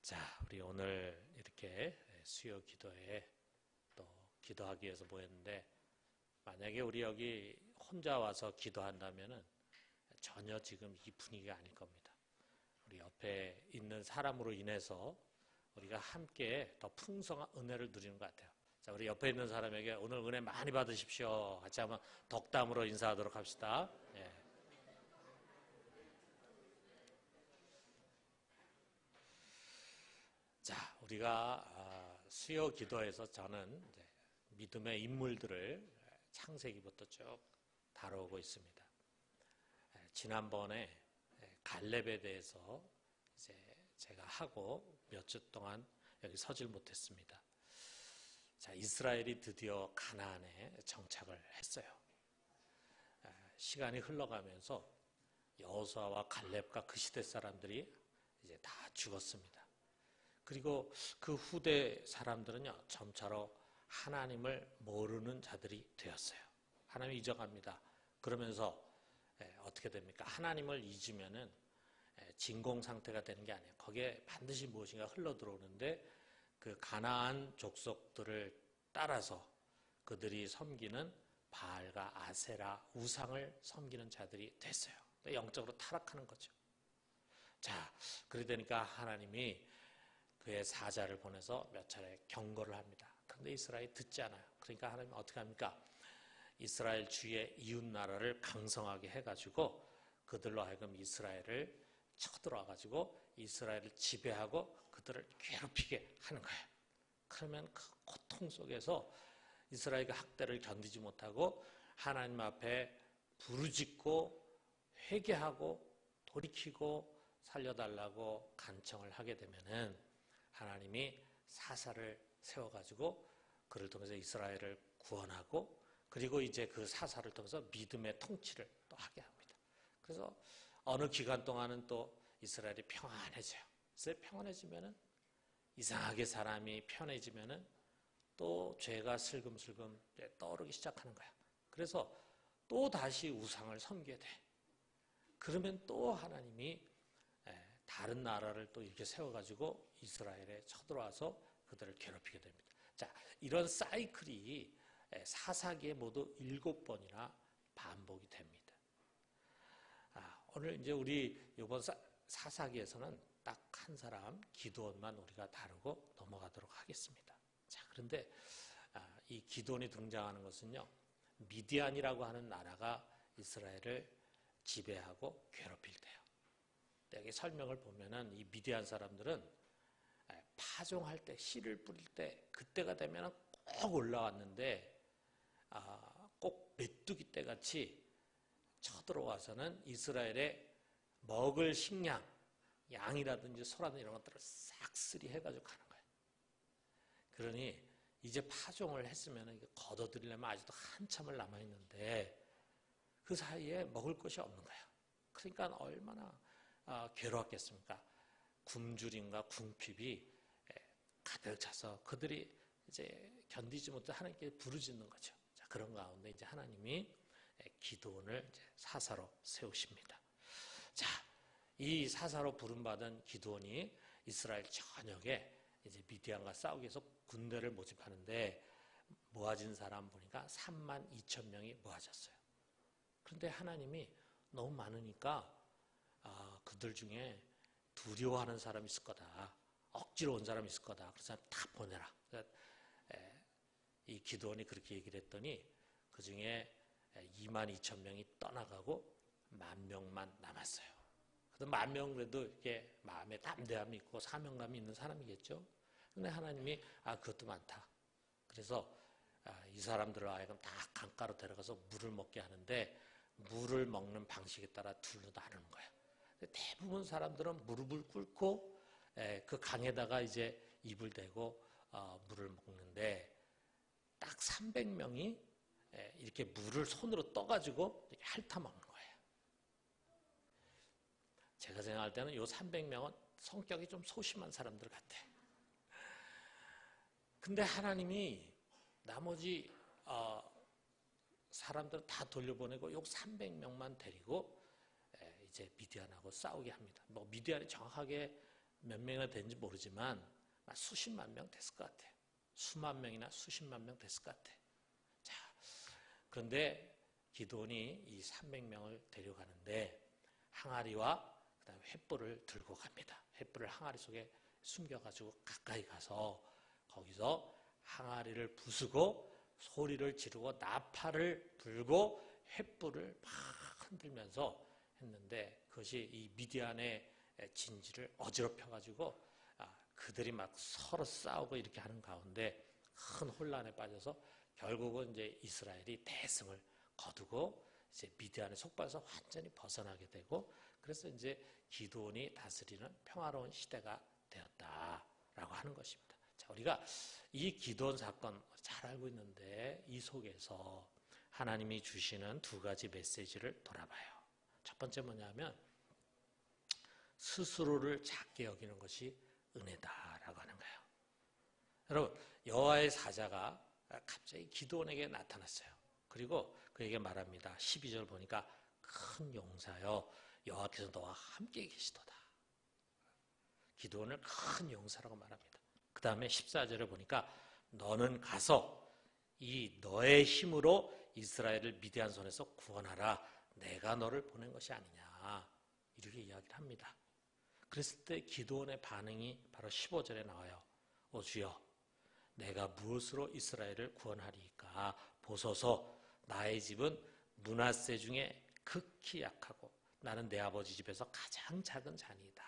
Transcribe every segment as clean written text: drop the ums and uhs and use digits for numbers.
자, 우리 오늘 이렇게 수요 기도에 또 기도하기 위해서 모였는데, 만약에 우리 여기 혼자 와서 기도한다면은 전혀 지금 이 분위기가 아닐 겁니다. 우리 옆에 있는 사람으로 인해서 우리가 함께 더 풍성한 은혜를 누리는 것 같아요. 자, 우리 옆에 있는 사람에게 오늘 은혜 많이 받으십시오. 같이 한번 덕담으로 인사하도록 합시다. 예. 자, 우리가 수요 기도에서 저는 이제 믿음의 인물들을 창세기부터 쭉 다루고 있습니다. 지난번에 갈렙에 대해서 이제 제가 하고 몇 주 동안 여기 서질 못했습니다. 자, 이스라엘이 드디어 가나안에 정착을 했어요. 시간이 흘러가면서 여호수아와 갈렙과 그 시대 사람들이 이제 다 죽었습니다. 그리고 그 후대 사람들은요, 점차로 하나님을 모르는 자들이 되었어요. 하나님을 잊어갑니다. 그러면서 어떻게 됩니까? 하나님을 잊으면은 진공 상태가 되는 게 아니에요. 거기에 반드시 무엇인가 흘러 들어오는데, 그 가나안 족속들을 따라서 그들이 섬기는 바알과 아세라 우상을 섬기는 자들이 됐어요. 영적으로 타락하는 거죠. 자, 그래 되니까 하나님이 그의 사자를 보내서 몇 차례 경고를 합니다. 그런데 이스라엘이 듣지 않아요. 그러니까 하나님은 어떻게 합니까? 이스라엘 주위의 이웃 나라를 강성하게 해가지고 그들로 하여금 이스라엘을 쳐들어와가지고 이스라엘을 지배하고 그들을 괴롭히게 하는 거예요. 그러면 그 고통 속에서 이스라엘의 학대를 견디지 못하고 하나님 앞에 부르짖고 회개하고 돌이키고 살려달라고 간청을 하게 되면은 하나님이 사사를 세워가지고 그를 통해서 이스라엘을 구원하고, 그리고 이제 그 사사를 통해서 믿음의 통치를 또 하게 합니다. 그래서 어느 기간 동안은 또 이스라엘이 평안해져요. 이스라엘이 평안해지면은, 이상하게 사람이 편해지면은 또 죄가 슬금슬금 떠오르기 시작하는 거야. 그래서 또 다시 우상을 섬기게 돼. 그러면 또 하나님이 다른 나라를 또 이렇게 세워가지고 이스라엘에 쳐들어와서 그들을 괴롭히게 됩니다. 자, 이런 사이클이 사사기에 모두 7번이나 반복이 됩니다. 오늘 이제 우리 이번 사사기에서는 딱 한 사람 기드온만 우리가 다루고 넘어가도록 하겠습니다. 자, 그런데 이 기드온이 등장하는 것은요, 미디안이라고 하는 나라가 이스라엘을 지배하고 괴롭힐 때요. 여기 설명을 보면은 이 미디안 사람들은 파종할 때, 씨를 뿌릴 때, 그때가 되면 꼭 올라왔는데, 꼭 메뚜기 때 같이 쳐들어와서는 이스라엘에 먹을 식량, 양이라든지 소라든지 이런 것들을 싹쓸이 해가지고 가는 거예요. 그러니 이제 파종을 했으면 걷어들이려면 아직도 한참을 남아있는데 그 사이에 먹을 것이 없는 거예요. 그러니까 얼마나 괴로웠겠습니까? 굶주림과 궁핍이 가득 차서 그들이 이제 견디지 못해 하나님께 부르짖는 거죠. 자, 그런 가운데 이제 하나님이 기드온을 이제 사사로 세우십니다. 자, 이 사사로 부름받은 기드온이 이스라엘 전역에 이제 미디안과 싸우기 위해서 군대를 모집하는데 모아진 사람 보니까 3만 2천 명이 모아졌어요. 그런데 하나님이 너무 많으니까 그들 중에 두려워하는 사람이 있을 거다. 억지로 온 사람이 있을 거다. 그래서 다 보내라. 그러니까 이 기드온이 그렇게 얘기를 했더니 그 중에 2만 2천 명이 떠나가고 10,000명만 남았어요. 그래도 10,000명 그래도 이렇게 마음에 담대함이 있고 사명감이 있는 사람이겠죠. 근데 하나님이 그것도 많다. 그래서 이 사람들을 하여금 다 강가로 데려가서 물을 먹게 하는데 물을 먹는 방식에 따라 둘로 나누는 거야. 대부분 사람들은 무릎을 꿇고 그 강에다가 이제 입을 대고 물을 먹는데 딱 300명이 이렇게 물을 손으로 떠가지고 이렇게 핥아 먹는 거예요. 제가 생각할 때는 이 300명은 성격이 좀 소심한 사람들 같아. 근데 하나님이 나머지 사람들은 다 돌려보내고 요 300명만 데리고 이제 미디안하고 싸우게 합니다. 뭐 미디안이 정확하게 몇 명이나 되는지 모르지만 수십만 명 됐을 것 같아요. 수만 명이나 수십만 명 됐을 것 같아요. 자, 그런데 기드온이 이 300명을 데려가는데 항아리와 그다음에 횃불을 들고 갑니다. 횃불을 항아리 속에 숨겨가지고 가까이 가서 거기서 항아리를 부수고 소리를 지르고 나팔을 불고 횃불을 막 흔들면서 했는데 그것이 이 미디안의 진지를 어지럽혀가지고 그들이 막 서로 싸우고 이렇게 하는 가운데 큰 혼란에 빠져서 결국은 이제 이스라엘이 대승을 거두고 이제 미디안의 속박에서 완전히 벗어나게 되고 그래서 이제 기드온이 다스리는 평화로운 시대가 되었다라고 하는 것입니다. 자, 우리가 이 기드온 사건 잘 알고 있는데 이 속에서 하나님이 주시는 두 가지 메시지를 돌아봐요. 첫 번째 뭐냐면 스스로를 작게 여기는 것이 은혜다라고 하는 거예요. 여러분, 여호와의 사자가 갑자기 기드온에게 나타났어요. 그리고 그에게 말합니다. 12절 보니까 큰 용사여 여호와께서 너와 함께 계시도다. 기드온을 큰 용사라고 말합니다. 그 다음에 14절에 보니까 너는 가서 이 너의 힘으로 이스라엘을 미디안 손에서 구원하라. 내가 너를 보낸 것이 아니냐. 이렇게 이야기를 합니다. 그랬을 때 기드온의 반응이 바로 15절에 나와요. 오 주여 내가 무엇으로 이스라엘을 구원하리이까 보소서 나의 집은 므낫세 중에 극히 약하고 나는 내 아버지 집에서 가장 작은 자니이다.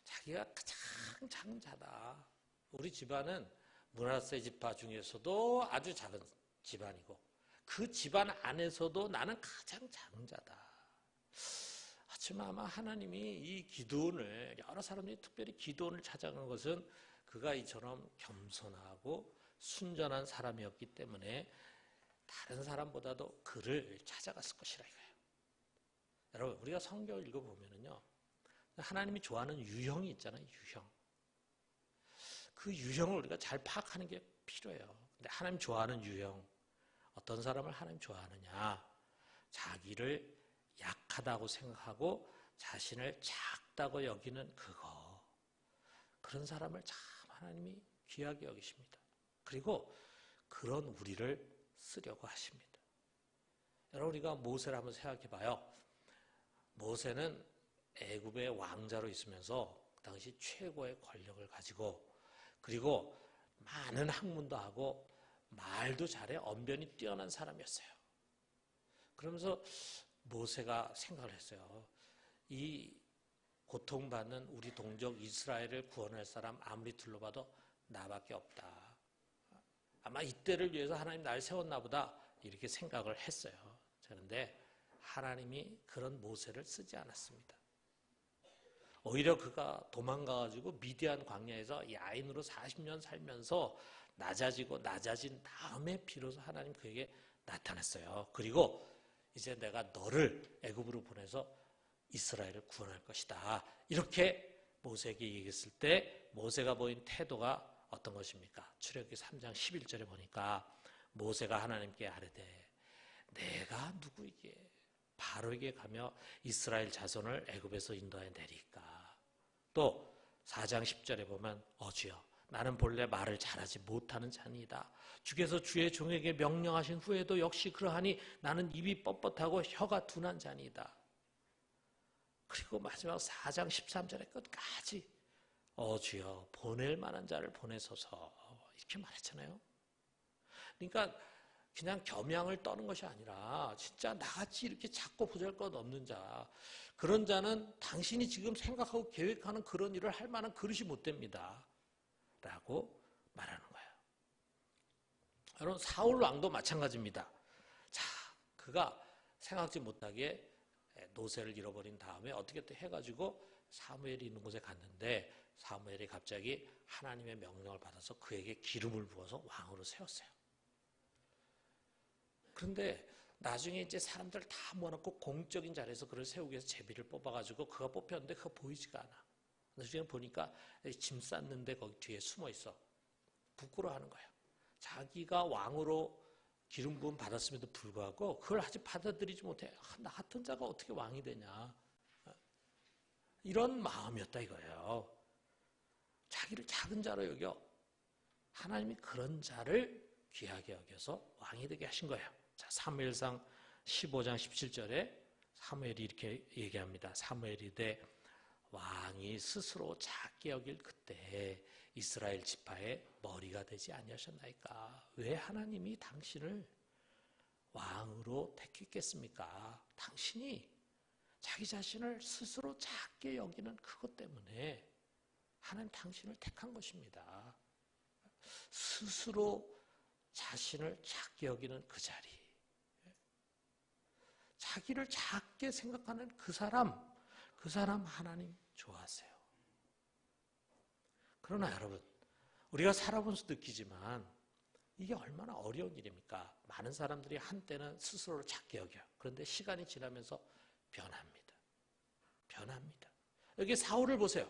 자기가 가장 작은 자다. 우리 집안은 므낫세 지파 중에서도 아주 작은 집안이고 그 집안 안에서도 나는 가장 작은 자다. 하지만 아마 하나님이 이 기드온을 여러 사람들이 특별히 기드온을 찾아간 것은 그가 이처럼 겸손하고 순전한 사람이었기 때문에 다른 사람보다도 그를 찾아갔을 것이라 이거예요. 여러분 우리가 성경을 읽어보면요 하나님이 좋아하는 유형이 있잖아요. 유형. 그 유형을 우리가 잘 파악하는 게 필요해요. 근데 하나님 좋아하는 유형 어떤 사람을 하나님 좋아하느냐 자기를 약하다고 생각하고 자신을 작다고 여기는 그런 사람을 참 하나님이 귀하게 여기십니다. 그리고 그런 우리를 쓰려고 하십니다. 여러분 우리가 모세를 한번 생각해 봐요. 모세는 애굽의 왕자로 있으면서 그 당시 최고의 권력을 가지고 그리고 많은 학문도 하고 말도 잘해 언변이 뛰어난 사람이었어요. 그러면서 모세가 생각을 했어요. 이 고통받는 우리 동족 이스라엘을 구원할 사람 아무리 둘러봐도 나밖에 없다. 아마 이때를 위해서 하나님 날 세웠나 보다 이렇게 생각을 했어요. 그런데 하나님이 그런 모세를 쓰지 않았습니다. 오히려 그가 도망가가지고 미디안 광야에서 야인으로 40년 살면서 낮아진 다음에 비로소 하나님 그에게 나타났어요. 그리고 이제 내가 너를 애굽으로 보내서 이스라엘을 구원할 것이다. 이렇게 모세에게 얘기했을 때 모세가 보인 태도가 어떤 것입니까? 출애굽기 3장 11절에 보니까 모세가 하나님께 아뢰되 내가 누구에게 바로에게 가며 이스라엘 자손을 애굽에서 인도하여 내리까. 또 4장 10절에 보면 주여 나는 본래 말을 잘하지 못하는 자니이다. 주께서 주의 종에게 명령하신 후에도 역시 그러하니 나는 입이 뻣뻣하고 혀가 둔한 자니이다. 그리고 마지막 4장 13절의 끝까지 주여 보낼 만한 자를 보내소서 이렇게 말했잖아요. 그러니까 그냥 겸양을 떠는 것이 아니라 진짜 나같이 이렇게 작고 보잘것없는 자 그런 자는 당신이 지금 생각하고 계획하는 그런 일을 할 만한 그릇이 못 됩니다. 라고 말하는 거예요. 여러분 사울 왕도 마찬가지입니다. 자, 그가 생각지 못하게 노새를 잃어버린 다음에 어떻게 또 해가지고 사무엘이 있는 곳에 갔는데 사무엘이 갑자기 하나님의 명령을 받아서 그에게 기름을 부어서 왕으로 세웠어요. 그런데 나중에 이제 사람들 다 모아놓고 공적인 자리에서 그를 세우기 위해서 제비를 뽑아가지고 그가 뽑혔는데 그가 보이지가 않아. 나중에 보니까 짐 쌌는데 거기 뒤에 숨어 있어. 부끄러워하는 거예요. 자기가 왕으로 기름 부음 받았음에도 불구하고 그걸 아직 받아들이지 못해. 나 같은 자가 어떻게 왕이 되냐. 이런 마음이었다 이거예요. 자기를 작은 자로 여겨 하나님이 그런 자를 귀하게 여겨서 왕이 되게 하신 거예요. 자, 사무엘상 15장 17절에 사무엘이 이렇게 얘기합니다. 사무엘이 되 왕이 스스로 작게 여길 그때 이스라엘 지파의 머리가 되지 아니하셨나이까. 왜 하나님이 당신을 왕으로 택했겠습니까? 당신이 자기 자신을 스스로 작게 여기는 그것 때문에 하나님 당신을 택한 것입니다. 스스로 자신을 작게 여기는 그 자리, 자기를 작게 생각하는 그 사람 하나님 좋아하세요. 그러나 여러분, 우리가 살아보면서 느끼지만 이게 얼마나 어려운 일입니까? 많은 사람들이 한때는 스스로를 작게 여겨요. 그런데 시간이 지나면서 변합니다. 여기 사울을 보세요.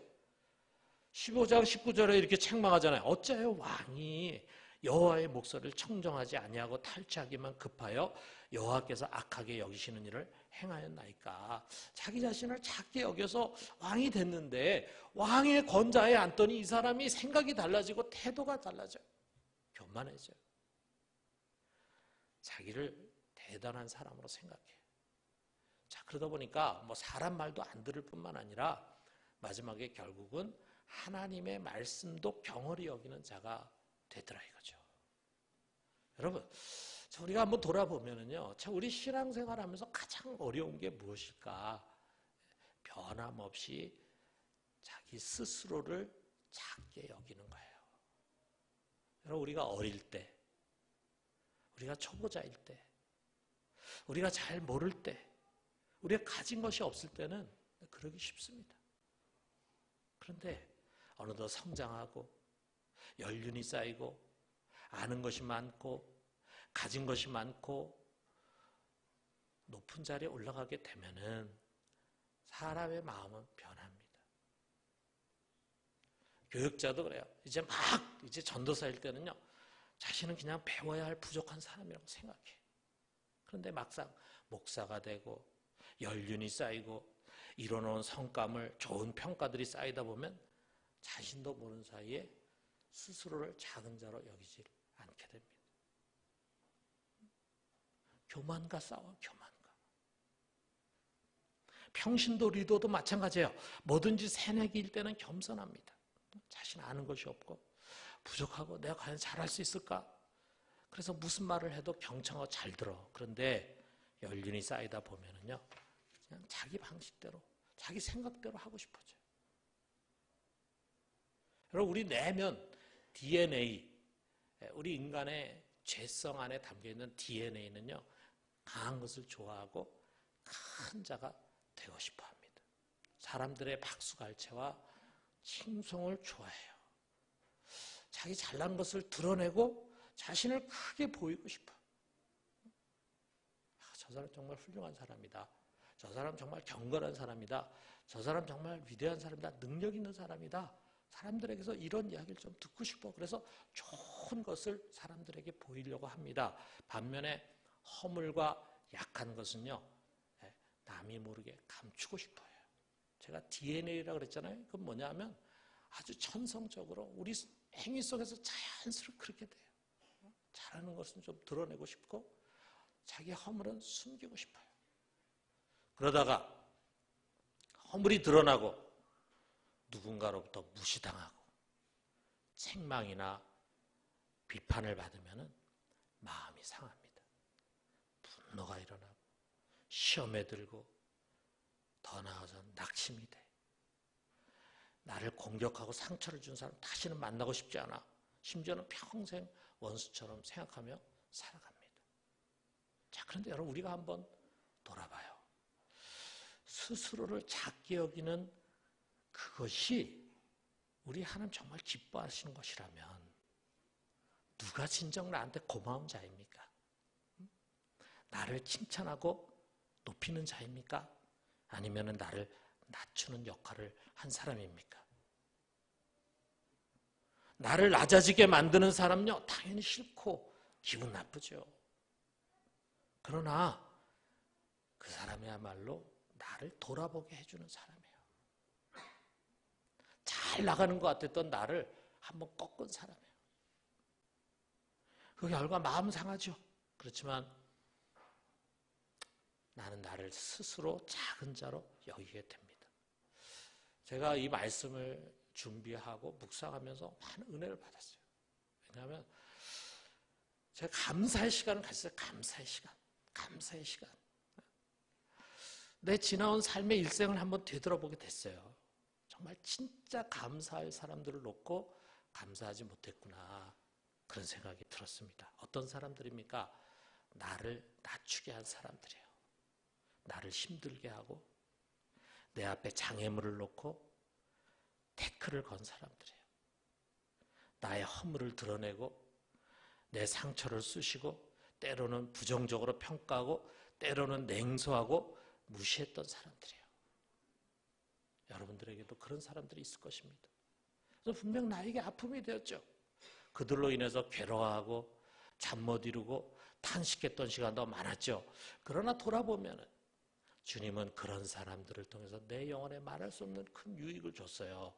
15장 19절에 이렇게 책망하잖아요. 어째요 왕이 여호와의 목소리를 청정하지 아니하고 탈취하기만 급하여 여호와께서 악하게 여기시는 일을 행하였나이까. 자기 자신을 작게 여겨서 왕이 됐는데 왕의 권좌에 앉더니 이 사람이 생각이 달라지고 태도가 달라져요. 교만해져요. 자기를 대단한 사람으로 생각해요. 자, 그러다 보니까 뭐 사람 말도 안 들을 뿐만 아니라 마지막에 결국은 하나님의 말씀도 경홀히 여기는 자가 되더라 이거죠. 여러분, 우리가 한번 돌아보면은요, 우리 신앙생활 하면서 가장 어려운 게 무엇일까? 변함없이 자기 스스로를 작게 여기는 거예요. 여러분, 우리가 어릴 때, 우리가 초보자일 때, 우리가 잘 모를 때, 우리가 가진 것이 없을 때는 그러기 쉽습니다. 그런데 어느덧 성장하고 연륜이 쌓이고 아는 것이 많고 가진 것이 많고 높은 자리에 올라가게 되면은 사람의 마음은 변합니다. 교육자도 그래요. 이제 전도사일 때는요, 자신은 그냥 배워야 할 부족한 사람이라고 생각해. 그런데 막상 목사가 되고 연륜이 쌓이고 이뤄놓은 성과물, 좋은 평가들이 쌓이다 보면 자신도 모르는 사이에 스스로를 작은 자로 여기지 않게 됩니다. 교만과 싸워, 교만과. 평신도 리더도 마찬가지예요. 뭐든지 새내기일 때는 겸손합니다. 자신 아는 것이 없고 부족하고 내가 과연 잘할 수 있을까? 그래서 무슨 말을 해도 경청하고 잘 들어. 그런데 연륜이 쌓이다 보면은요, 그냥 자기 방식대로, 자기 생각대로 하고 싶어져요. 여러분, 우리 내면 DNA, 우리 인간의 죄성 안에 담겨있는 DNA는요, 강한 것을 좋아하고 큰 자가 되고 싶어 합니다. 사람들의 박수갈채와 칭송을 좋아해요. 자기 잘난 것을 드러내고 자신을 크게 보이고 싶어. 저 사람 정말 훌륭한 사람이다. 저 사람 정말 경건한 사람이다. 저 사람 정말 위대한 사람이다. 능력 있는 사람이다. 사람들에게서 이런 이야기를 좀 듣고 싶어. 그래서 좋은 것을 사람들에게 보이려고 합니다. 반면에 허물과 약한 것은요, 남이 모르게 감추고 싶어요. 제가 DNA라고 그랬잖아요. 그건 뭐냐 하면 아주 천성적으로 우리 행위 속에서 자연스럽게 그렇게 돼요. 잘하는 것은 좀 드러내고 싶고 자기 허물은 숨기고 싶어요. 그러다가 허물이 드러나고 누군가로부터 무시당하고 책망이나 비판을 받으면 마음이 상합니다. 분노가 일어나고 시험에 들고 더 나아서 낙심이 돼. 나를 공격하고 상처를 준 사람 다시는 만나고 싶지 않아. 심지어는 평생 원수처럼 생각하며 살아갑니다. 자, 그런데 여러분, 우리가 한번 돌아봐요. 스스로를 작게 여기는 그것이 우리 하나님 정말 기뻐하시는 것이라면 누가 진정 나한테 고마운 자입니까? 나를 칭찬하고 높이는 자입니까? 아니면 나를 낮추는 역할을 한 사람입니까? 나를 낮아지게 만드는 사람요, 당연히 싫고 기분 나쁘죠. 그러나 그 사람이야말로 나를 돌아보게 해주는 사람이에요. 잘 나가는 것 같았던 나를 한번 꺾은 사람이에요. 그 결과 마음 상하죠. 그렇지만 나는 나를 스스로 작은 자로 여기게 됩니다. 제가 이 말씀을 준비하고 묵상하면서 많은 은혜를 받았어요. 왜냐하면 제가 감사의 시간을 가졌어요. 감사의 시간. 내 지나온 삶의 일생을 한번 되돌아보게 됐어요. 정말 진짜 감사할 사람들을 놓고 감사하지 못했구나, 그런 생각이 들었습니다. 어떤 사람들입니까? 나를 낮추게 한 사람들이에요. 나를 힘들게 하고 내 앞에 장애물을 놓고 태클을 건 사람들이에요. 나의 허물을 드러내고 내 상처를 쑤시고 때로는 부정적으로 평가하고 때로는 냉소하고 무시했던 사람들이에요. 여러분들에게도 그런 사람들이 있을 것입니다. 그래서 분명 나에게 아픔이 되었죠. 그들로 인해서 괴로워하고 잠 못 이루고 탄식했던 시간도 많았죠. 그러나 돌아보면 주님은 그런 사람들을 통해서 내 영혼에 말할 수 없는 큰 유익을 줬어요.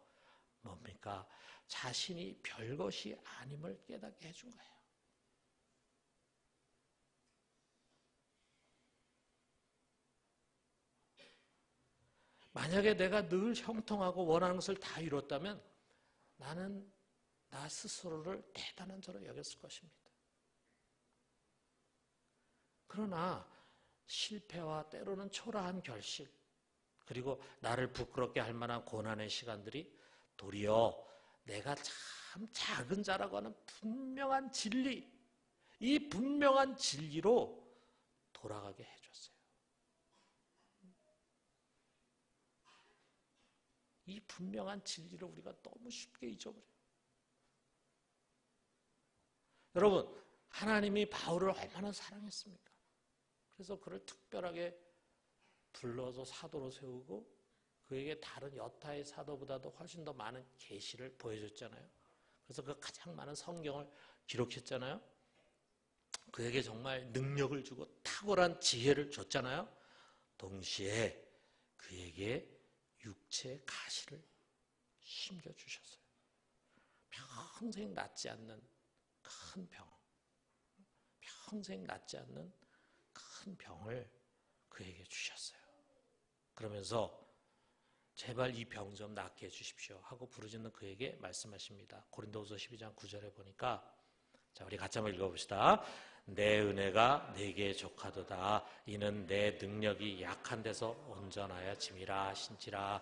뭡니까? 자신이 별것이 아님을 깨닫게 해준 거예요. 만약에 내가 늘 형통하고 원하는 것을 다 이뤘다면 나는 나 스스로를 대단한 자로 여겼을 것입니다. 그러나 실패와 때로는 초라한 결식, 그리고 나를 부끄럽게 할 만한 고난의 시간들이 도리어 내가 참 작은 자라고 하는 분명한 진리, 이 분명한 진리로 돌아가게 해줬어요. 이 분명한 진리를 우리가 너무 쉽게 잊어버려요. 여러분, 하나님이 바울을 얼마나 사랑했습니까? 그래서 그를 특별하게 불러서 사도로 세우고 그에게 다른 여타의 사도보다도 훨씬 더 많은 계시를 보여줬잖아요. 그래서 그 가장 많은 성경을 기록했잖아요. 그에게 정말 능력을 주고 탁월한 지혜를 줬잖아요. 동시에 그에게 육체의 가시를 심겨주셨어요. 평생 낫지 않는 큰 병, 평생 낫지 않는 큰 병을 그에게 주셨어요. 그러면서 제발 이 병 좀 낫게 해주십시오 하고 부르짖는 그에게 말씀하십니다. 고린도후서 12장 9절에 보니까, 자, 우리 같이 한번 읽어봅시다. 내 은혜가 내게 족하도다. 이는 내 능력이 약한 데서 온전하여 짐이라 신지라.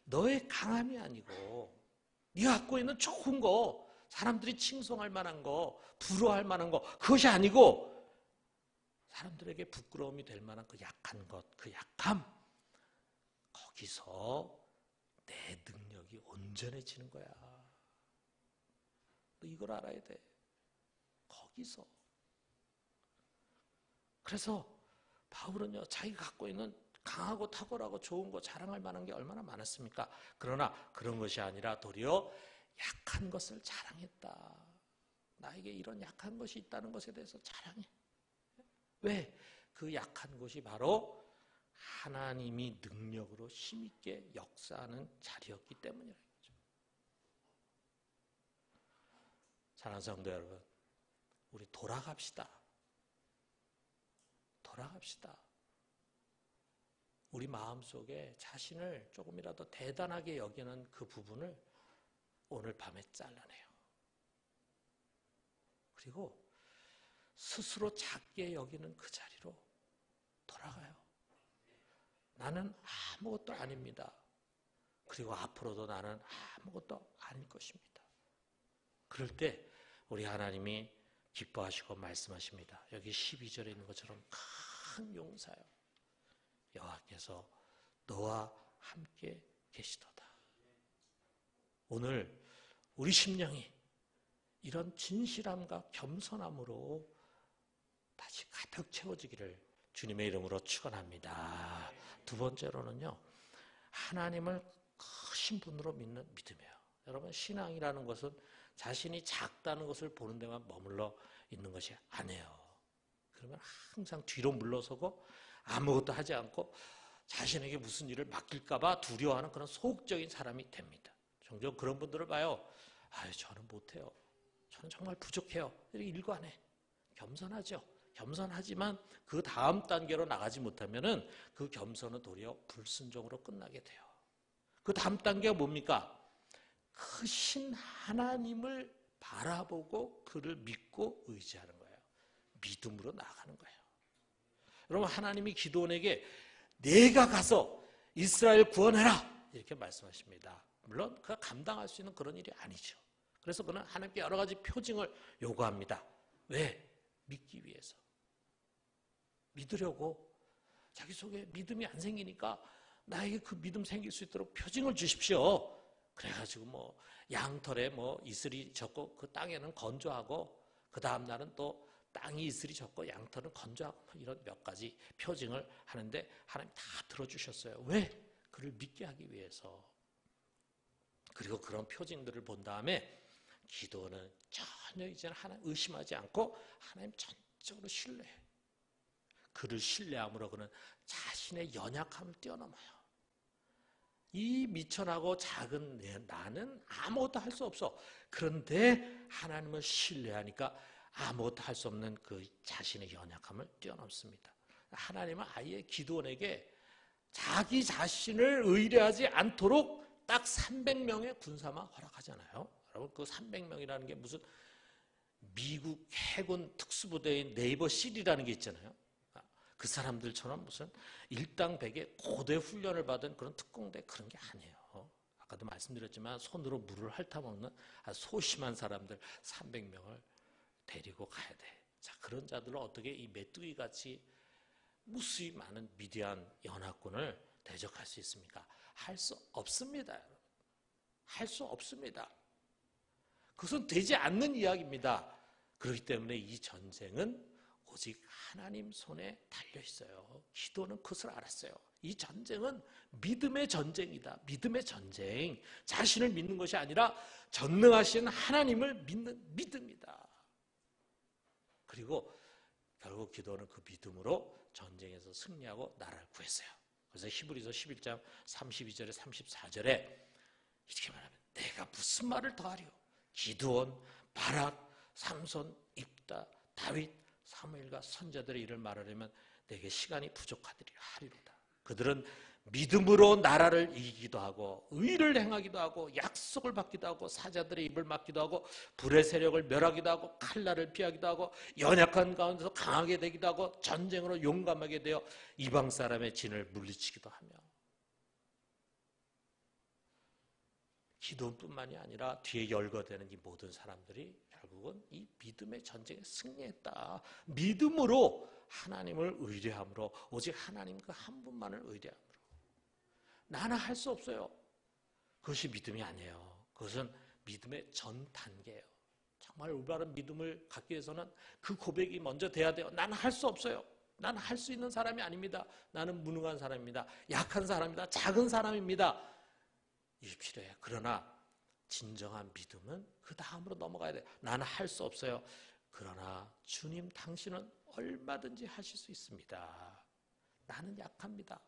너의 강함이 아니고 네가 갖고 있는 좋은 거, 사람들이 칭송할 만한 거, 부러워할 만한 거, 그것이 아니고 사람들에게 부끄러움이 될 만한 그 약한 것, 그 약함, 거기서 내 능력이 온전해지는 거야. 너 이걸 알아야 돼. 거기서. 그래서 바울은요, 자기가 갖고 있는 강하고 탁월하고 좋은 거, 자랑할 만한 게 얼마나 많았습니까? 그러나 그런 것이 아니라 도리어 약한 것을 자랑했다. 나에게 이런 약한 것이 있다는 것에 대해서 자랑해. 왜? 그 약한 것이 바로 하나님이 능력으로 힘있게 역사하는 자리였기 때문이라는 거죠. 사랑하는 성도 여러분, 우리 돌아갑시다. 우리 마음속에 자신을 조금이라도 대단하게 여기는 그 부분을 오늘 밤에 잘라내요. 그리고 스스로 작게 여기는 그 자리로 돌아가요. 나는 아무것도 아닙니다. 그리고 앞으로도 나는 아무것도 아닐 것입니다. 그럴 때 우리 하나님이 기뻐하시고 말씀하십니다. 여기 12절에 있는 것처럼 큰 용사요, 여호와께서 너와 함께 계시도다. 오늘 우리 심령이 이런 진실함과 겸손함으로 다시 가득 채워지기를 주님의 이름으로 축원합니다. 두 번째로는요, 하나님을 크신 분으로 믿는 믿음이에요. 여러분, 신앙이라는 것은 자신이 작다는 것을 보는 데만 머물러 있는 것이 아니에요. 그러면 항상 뒤로 물러서고 아무것도 하지 않고 자신에게 무슨 일을 맡길까 봐 두려워하는 그런 소극적인 사람이 됩니다. 종종 그런 분들을 봐요. 아유, 저는 못해요. 저는 정말 부족해요. 이렇게 일관해. 겸손하죠. 겸손하지만 그 다음 단계로 나가지 못하면은 그 겸손은 도리어 불순종으로 끝나게 돼요. 그 다음 단계가 뭡니까? 크신 하나님을 바라보고 그를 믿고 의지하는 거예요. 믿음으로 나아가는 거예요. 여러분, 하나님이 기드온에게 내가 가서 이스라엘 구원해라 이렇게 말씀하십니다. 물론 그가 감당할 수 있는 그런 일이 아니죠. 그래서 그는 하나님께 여러 가지 표징을 요구합니다. 왜? 믿기 위해서. 믿으려고. 자기 속에 믿음이 안 생기니까 나에게 그 믿음 생길 수 있도록 표징을 주십시오. 그래가지고 뭐 양털에 뭐 이슬이 젖고 그 땅에는 건조하고 그 다음 날은 또 땅이 이슬이 젖고 양털은 건조하고 이런 몇 가지 표징을 하는데 하나님 다 들어주셨어요. 왜? 그를 믿게 하기 위해서. 그리고 그런 표징들을 본 다음에 기도는 전혀 이제는 하나님 의심하지 않고 하나님 전적으로 신뢰해. 그를 신뢰함으로 그는 자신의 연약함을 뛰어넘어요. 이 미천하고 작은 나는 아무것도 할 수 없어. 그런데 하나님을 신뢰하니까 아무것도 할 수 없는 그 자신의 연약함을 뛰어넘습니다. 하나님은 아예 기드온에게 자기 자신을 의뢰하지 않도록 딱 300명의 군사만 허락하잖아요. 여러분, 그 300명이라는 게 무슨 미국 해군 특수부대인 네이버 실이라는 게 있잖아요. 그 사람들처럼 무슨 일당 100의 고대 훈련을 받은 그런 특공대 그런 게 아니에요. 아까도 말씀드렸지만 손으로 물을 핥아먹는 소심한 사람들 300명을 데리고 가야 돼. 자, 그런 자들을 어떻게 이 메뚜기 같이 무수히 많은 미디안 연합군을 대적할 수 있습니까? 할 수 없습니다, 여러분. 할 수 없습니다. 그것은 되지 않는 이야기입니다. 그렇기 때문에 이 전쟁은 오직 하나님 손에 달려 있어요. 기도는 그것을 알았어요. 이 전쟁은 믿음의 전쟁이다. 믿음의 전쟁. 자신을 믿는 것이 아니라 전능하신 하나님을 믿는 믿음이다. 그리고 결국 기도는 그 믿음으로 전쟁에서 승리하고 나라를 구했어요. 그래서 히브리서 11장 32절에 34절에 이렇게 말하면 내가 무슨 말을 더하리요? 기드온, 바락, 삼손, 입다, 다윗, 사무엘과 선자들의 일을 말하려면 내게 시간이 부족하리로다. 그들은 믿음으로 나라를 이기기도 하고 의를 행하기도 하고 약속을 받기도 하고 사자들의 입을 막기도 하고 불의 세력을 멸하기도 하고 칼날을 피하기도 하고 연약한 가운데서 강하게 되기도 하고 전쟁으로 용감하게 되어 이방 사람의 진을 물리치기도 하며 기도뿐만이 아니라 뒤에 열거되는 이 모든 사람들이 결국은 이 믿음의 전쟁에 승리했다. 믿음으로 하나님을 의뢰함으로 오직 하나님 그 한 분만을 의뢰함으로 나는 할 수 없어요. 그것이 믿음이 아니에요. 그것은 믿음의 전 단계예요. 정말 올바른 믿음을 갖기 위해서는 그 고백이 먼저 돼야 돼요. 나는 할 수 없어요. 나는 할 수 있는 사람이 아닙니다. 나는 무능한 사람입니다. 약한 사람입니다. 작은 사람입니다. 이게 필요해요. 그러나 진정한 믿음은 그 다음으로 넘어가야 돼요. 나는 할 수 없어요. 그러나 주님 당신은 얼마든지 하실 수 있습니다. 나는 약합니다.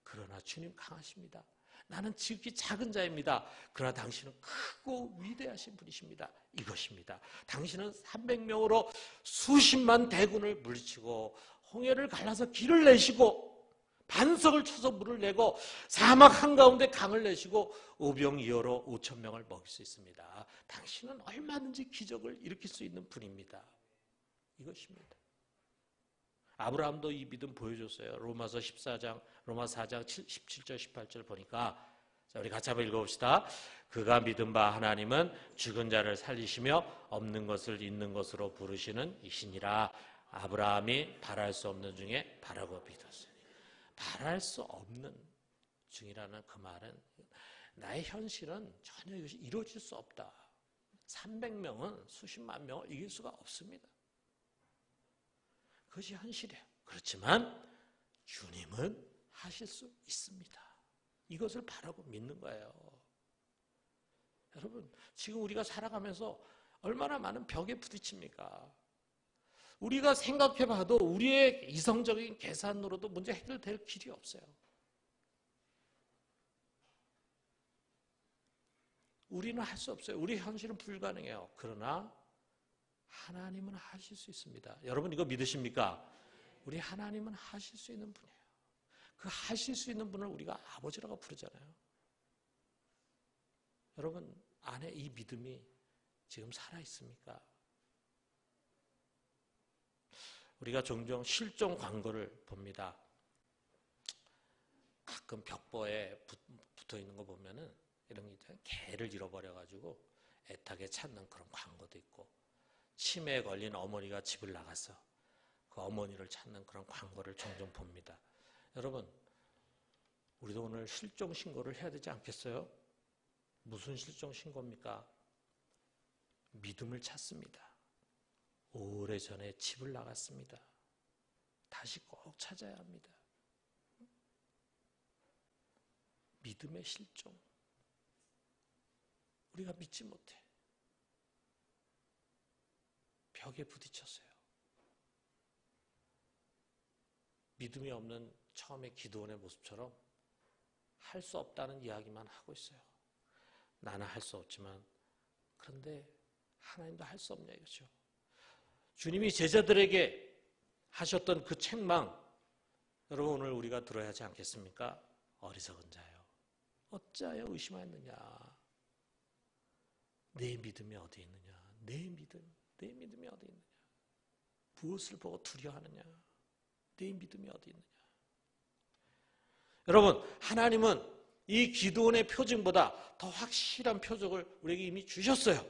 그러나 주님 강하십니다. 나는 지극히 작은 자입니다. 그러나 당신은 크고 위대하신 분이십니다. 이것입니다. 당신은 300명으로 수십만 대군을 물리치고 홍해를 갈라서 길을 내시고 반석을 쳐서 물을 내고 사막 한가운데 강을 내시고 오병이어로 5,000명을 먹일 수 있습니다. 당신은 얼마든지 기적을 일으킬 수 있는 분입니다. 이것입니다. 아브라함도 이 믿음 보여줬어요. 로마서 14장, 로마 4장 17절 18절 보니까 자, 우리 같이 한번 읽어봅시다. 그가 믿은 바 하나님은 죽은 자를 살리시며 없는 것을 있는 것으로 부르시는 이시니라. 아브라함이 바랄 수 없는 중에 바라고 믿었으니 바랄 수 없는 중이라는 그 말은 나의 현실은 전혀 이것이 이루어질 수 없다. 300명은 수십만 명을 이길 수가 없습니다. 그것이 현실이에요. 그렇지만 주님은 하실 수 있습니다. 이것을 바라고 믿는 거예요. 여러분, 지금 우리가 살아가면서 얼마나 많은 벽에 부딪힙니까? 우리가 생각해봐도 우리의 이성적인 계산으로도 문제 해결될 길이 없어요. 우리는 할 수 없어요. 우리 현실은 불가능해요. 그러나 하나님은 하실 수 있습니다. 여러분 이거 믿으십니까? 우리 하나님은 하실 수 있는 분이에요. 그 하실 수 있는 분을 우리가 아버지라고 부르잖아요. 여러분 안에 이 믿음이 지금 살아있습니까? 우리가 종종 실종 광고를 봅니다. 가끔 벽보에 붙어 있는 거 보면은 이런 게 있잖아요. 개를 잃어버려가지고 애타게 찾는 그런 광고도 있고, 치매에 걸린 어머니가 집을 나가서 그 어머니를 찾는 그런 광고를 종종 봅니다. 여러분, 우리도 오늘 실종 신고를 해야 되지 않겠어요? 무슨 실종 신고입니까? 믿음을 찾습니다. 오래전에 집을 나갔습니다. 다시 꼭 찾아야 합니다. 믿음의 실종. 우리가 믿지 못해. 벽에 부딪혔어요. 믿음이 없는 처음에 기도원의 모습처럼 할 수 없다는 이야기만 하고 있어요. 나는 할 수 없지만 그런데 하나님도 할 수 없냐 이거죠. 주님이 제자들에게 하셨던 그 책망, 여러분 오늘 우리가 들어야 하지 않겠습니까? 어리석은 자요, 어찌하여 의심하였느냐. 내 믿음이 어디 있느냐. 내 믿음이 어디 있느냐. 무엇을 보고 두려워하느냐. 내 믿음이 어디 있느냐. 여러분, 하나님은 이 기도원의 표징보다 더 확실한 표적을 우리에게 이미 주셨어요.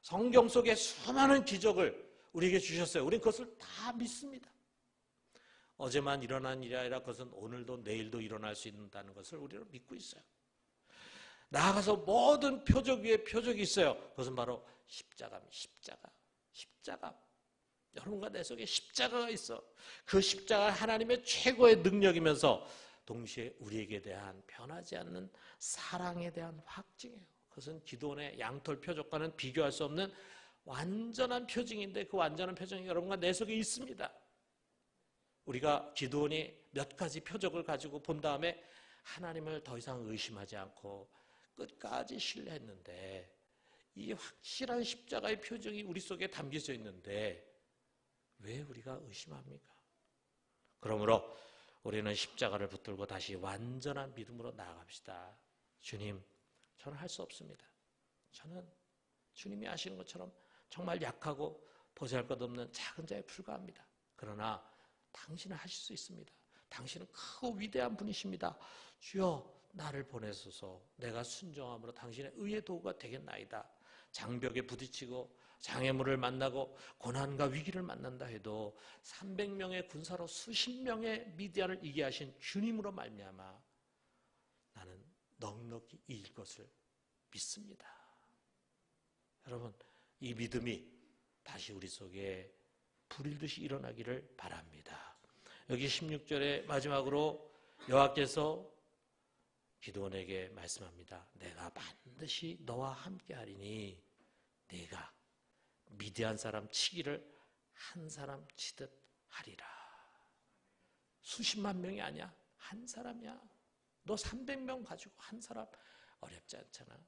성경 속에 수많은 기적을 우리에게 주셨어요. 우리는 그것을 다 믿습니다. 어제만 일어난 일이 아니라 그것은 오늘도 내일도 일어날 수 있다는 것을 우리는 믿고 있어요. 나아가서 모든 표적 위에 표적이 있어요. 그것은 바로 십자가입니다. 십자가. 여러분과 내 속에 십자가가 있어. 그 십자가 하나님의 최고의 능력이면서 동시에 우리에게 대한 변하지 않는 사랑에 대한 확증이에요. 그것은 기도원의 양털 표적과는 비교할 수 없는 완전한 표징인데, 그 완전한 표징이 여러분과 내 속에 있습니다. 우리가 기도원이 몇 가지 표적을 가지고 본 다음에 하나님을 더 이상 의심하지 않고 끝까지 신뢰했는데, 이 확실한 십자가의 표적이 우리 속에 담겨져 있는데 왜 우리가 의심합니까? 그러므로 우리는 십자가를 붙들고 다시 완전한 믿음으로 나아갑시다. 주님, 저는 할 수 없습니다. 저는 주님이 아시는 것처럼 정말 약하고 보잘것없는 작은 자에 불과합니다. 그러나 당신은 하실 수 있습니다. 당신은 크고 위대한 분이십니다. 주여, 나를 보내소서. 내가 순종함으로 당신의 의의 도구가 되겠나이다. 장벽에 부딪히고 장애물을 만나고 고난과 위기를 만난다 해도 300명의 군사로 수십 명의 미디안을 이기게 하신 주님으로 말미암아 나는 넉넉히 이길 것을 믿습니다. 여러분, 이 믿음이 다시 우리 속에 불일듯이 일어나기를 바랍니다. 여기 16절의 마지막으로 여호와께서 기드온에게 말씀합니다. 내가 반드시 너와 함께하리니 네가 미디안 사람 치기를 한 사람 치듯 하리라. 수십만 명이 아니야. 한 사람이야. 너 300명 가지고 한 사람 어렵지 않잖아.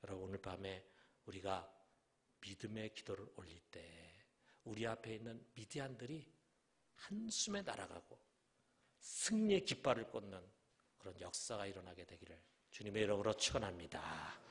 여러분, 오늘 밤에 우리가 믿음의 기도를 올릴 때 우리 앞에 있는 미디안들이 한숨에 날아가고 승리의 깃발을 꽂는 그런 역사가 일어나게 되기를 주님의 이름으로 축원합니다.